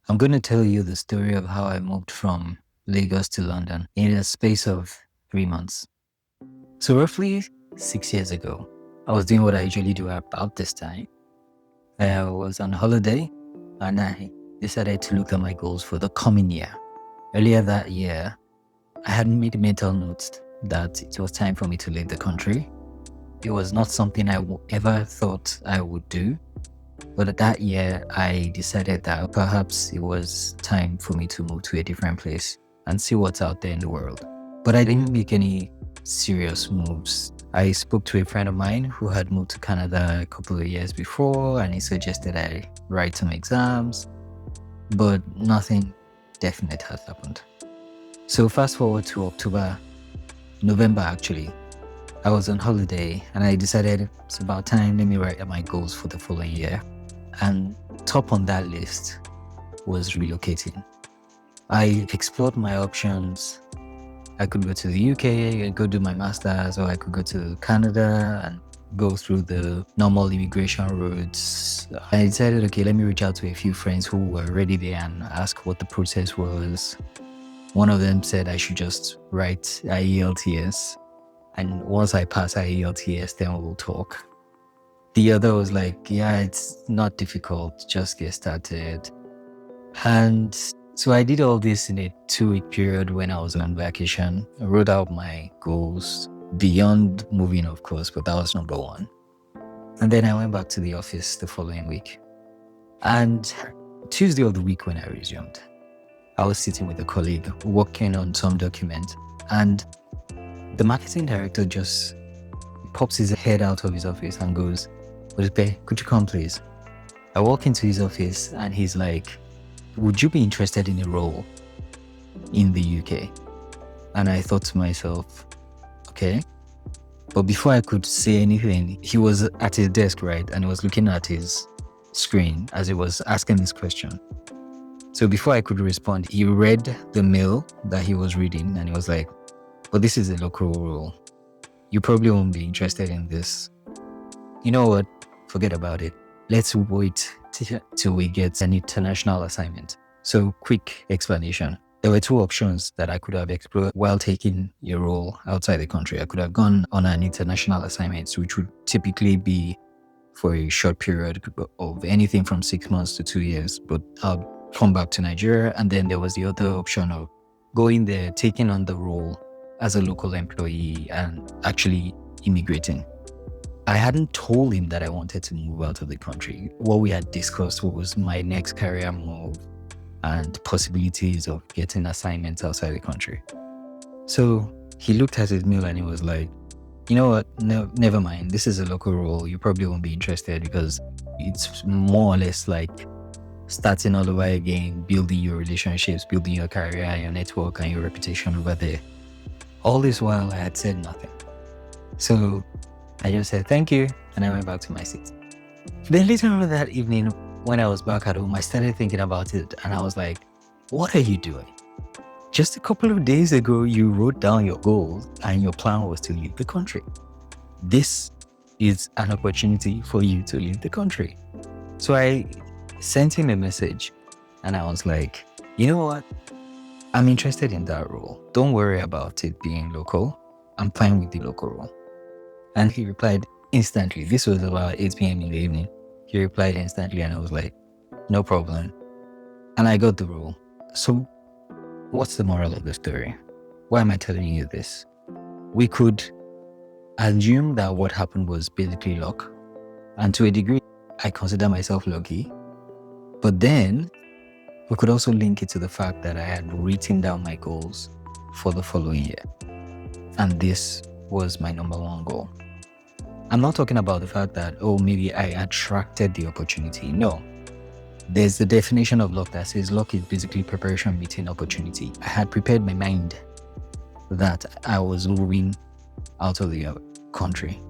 I'm going to tell you the story of how I moved from Lagos to London in a space of 3 months. So, roughly 6 years ago, I was doing what I usually do about this time. I was on holiday and I decided to look at my goals for the coming year. Earlier that year, I had made mental notes that it was time for me to leave the country. It was not something I ever thought I would do. But that year, I decided that perhaps it was time for me to move to a different place and see what's out there in the world. But I didn't make any serious moves. I spoke to a friend of mine who had moved to Canada a couple of years before, and he suggested I write some exams, but nothing definite has happened. So fast forward to November actually. I was on holiday and I decided it's about time, let me write my goals for the following year. And top on that list was relocating. I explored my options. I could go to the UK and go do my master's, or I could go to Canada and go through the normal immigration routes. I decided, okay, let me reach out to a few friends who were already there and ask what the process was. One of them said I should just write IELTS. And once I pass IELTS, then we'll talk. The other was like, yeah, it's not difficult, just get started. And so I did all this in a 2-week period when I was on vacation. I wrote out my goals beyond moving, of course, but that was number one. And then I went back to the office the following week. And Tuesday of the week when I resumed, I was sitting with a colleague working on some document, and the marketing director just pops his head out of his office and goes, "Odupe, could you come please?" I walk into his office and he's like, "Would you be interested in a role in the UK?" And I thought to myself, okay. But before I could say anything, he was at his desk, right? And he was looking at his screen as he was asking this question. So before I could respond, he read the mail that he was reading and he was like, "But this is a local role. You probably won't be interested in this. You know what? Forget about it. Let's wait till we get an international assignment." So quick explanation. There were two options that I could have explored while taking a role outside the country. I could have gone on an international assignment, which would typically be for a short period of anything from 6 months to 2 years, but I'll come back to Nigeria. And then there was the other option of going there, taking on the role as a local employee and actually immigrating. I hadn't told him that I wanted to move out of the country. What we had discussed was my next career move and possibilities of getting assignments outside the country. So he looked at his mail and he was like, "You know what? No, never mind. This is a local role. You probably won't be interested because it's more or less like starting all over again, building your relationships, building your career, your network, and your reputation over there." All this while, I had said nothing. So I just said thank you and I went back to my seat. Then later on that evening, when I was back at home, I started thinking about it and I was like, what are you doing? Just a couple of days ago, you wrote down your goals and your plan was to leave the country. This is an opportunity for you to leave the country. So I sent him a message and I was like, you know what? I'm interested in that role. Don't worry about it being local. I'm fine with the local role. And he replied instantly. This was about 8 p.m. in the evening. He replied instantly and I was like, no problem. And I got the role. So what's the moral of the story? Why am I telling you this? We could assume that what happened was basically luck. And to a degree, I consider myself lucky. But then we could also link it to the fact that I had written down my goals for the following year. And this was my number one goal. I'm not talking about the fact that, maybe I attracted the opportunity. No. There's the definition of luck that says luck is basically preparation meeting opportunity. I had prepared my mind that I was moving out of the country,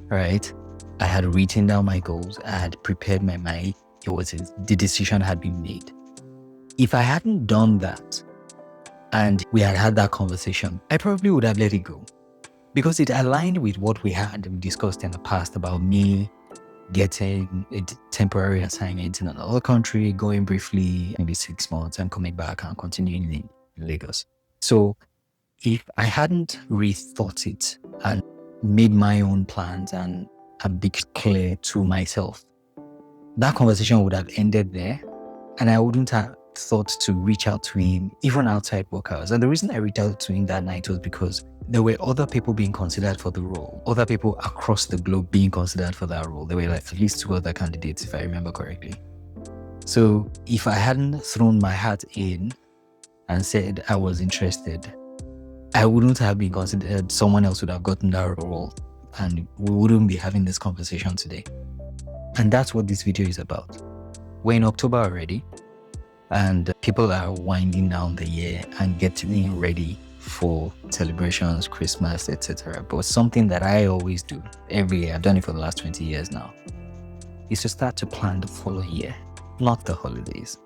right? I had written down my goals. I had prepared my mind. The decision had been made. If I hadn't done that and we had that conversation, I probably would have let it go because it aligned with what we had discussed in the past about me getting a temporary assignment in another country, going briefly, maybe 6 months, and coming back and continuing in Lagos. So if I hadn't rethought it and made my own plans and be clear to myself, that conversation would have ended there, and I wouldn't have thought to reach out to him even outside work hours. And the reason I reached out to him that night was because there were other people being considered for the role, other people across the globe being considered for that role. There were like at least 2 other candidates, if I remember correctly. So if I hadn't thrown my hat in and said I was interested, I wouldn't have been considered. Someone else would have gotten that role, and we wouldn't be having this conversation today. And that's what this video is about. We're in October already, and people are winding down the year and getting ready for celebrations, Christmas, etc. But something that I always do every year, I've done it for the last 20 years now, is to start to plan the following year, not the holidays.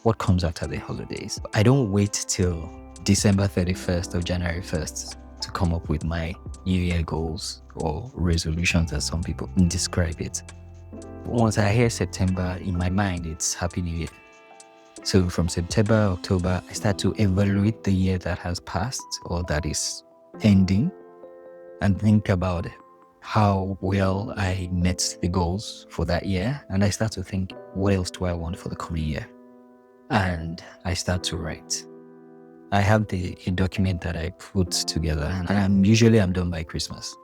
What comes after the holidays? I don't wait till December 31st or January 1st to come up with my New Year goals or resolutions, as some people describe it. Once I hear September, in my mind, it's Happy New Year. So from September, October, I start to evaluate the year that has passed or that is ending and think about how well I met the goals for that year. And I start to think, what else do I want for the coming year? And I start to write. I have a document that I put together, and I'm done by Christmas.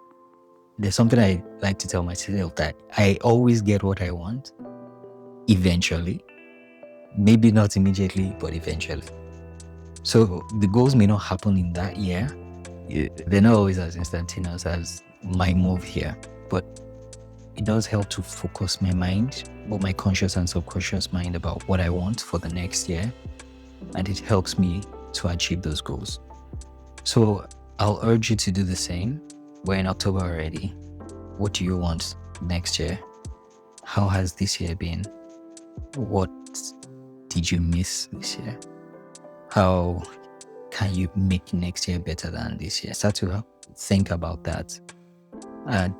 There's something I like to tell myself, that I always get what I want eventually. Maybe not immediately, but eventually. So the goals may not happen in that year. They're not always as instantaneous as my move here, but it does help to focus my mind, or my conscious and subconscious mind, about what I want for the next year. And it helps me to achieve those goals. So I'll urge you to do the same. We're in October already. What do you want next year? How has this year been? What did you miss this year? How can you make next year better than this year? Start to think about that. And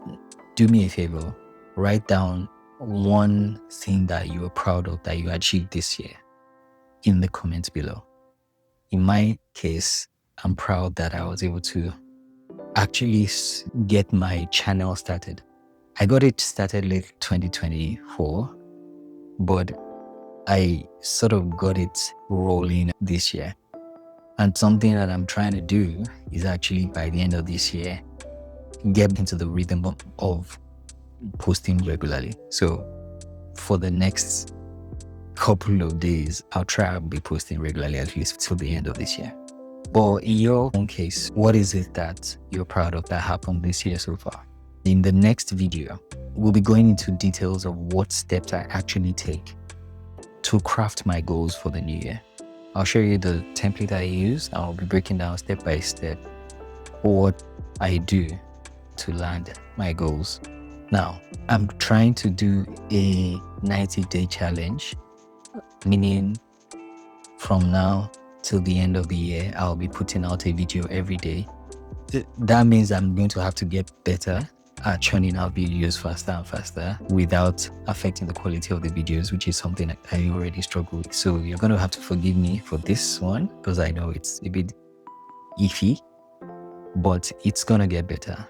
do me a favor, write down one thing that you are proud of that you achieved this year in the comments below. In my case, I'm proud that I was able to actually get my channel started. I got it started late 2024, but I sort of got it rolling this year. And something that I'm trying to do is actually, by the end of this year, get into the rhythm of posting regularly. So for the next couple of days, I'll try and be posting regularly, at least till the end of this year. But in your own case, what is it that you're proud of that happened this year so far? In the next video, we'll be going into details of what steps I actually take to craft my goals for the new year. I'll show you the template I use. I'll be breaking down step by step what I do to land my goals. Now, I'm trying to do a 90-day challenge, meaning from now till the end of the year, I'll be putting out a video every day. That means I'm going to have to get better at churning out videos faster and faster without affecting the quality of the videos, which is something I already struggle with. So you're going to have to forgive me for this one, because I know it's a bit iffy, but it's going to get better.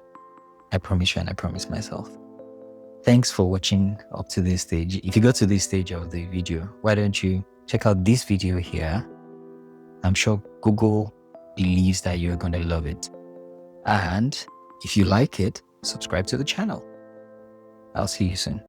I promise you, and I promise myself. Thanks for watching up to this stage. If you got to this stage of the video, why don't you check out this video here? I'm sure Google believes that you're going to love it. And if you like it, subscribe to the channel. I'll see you soon.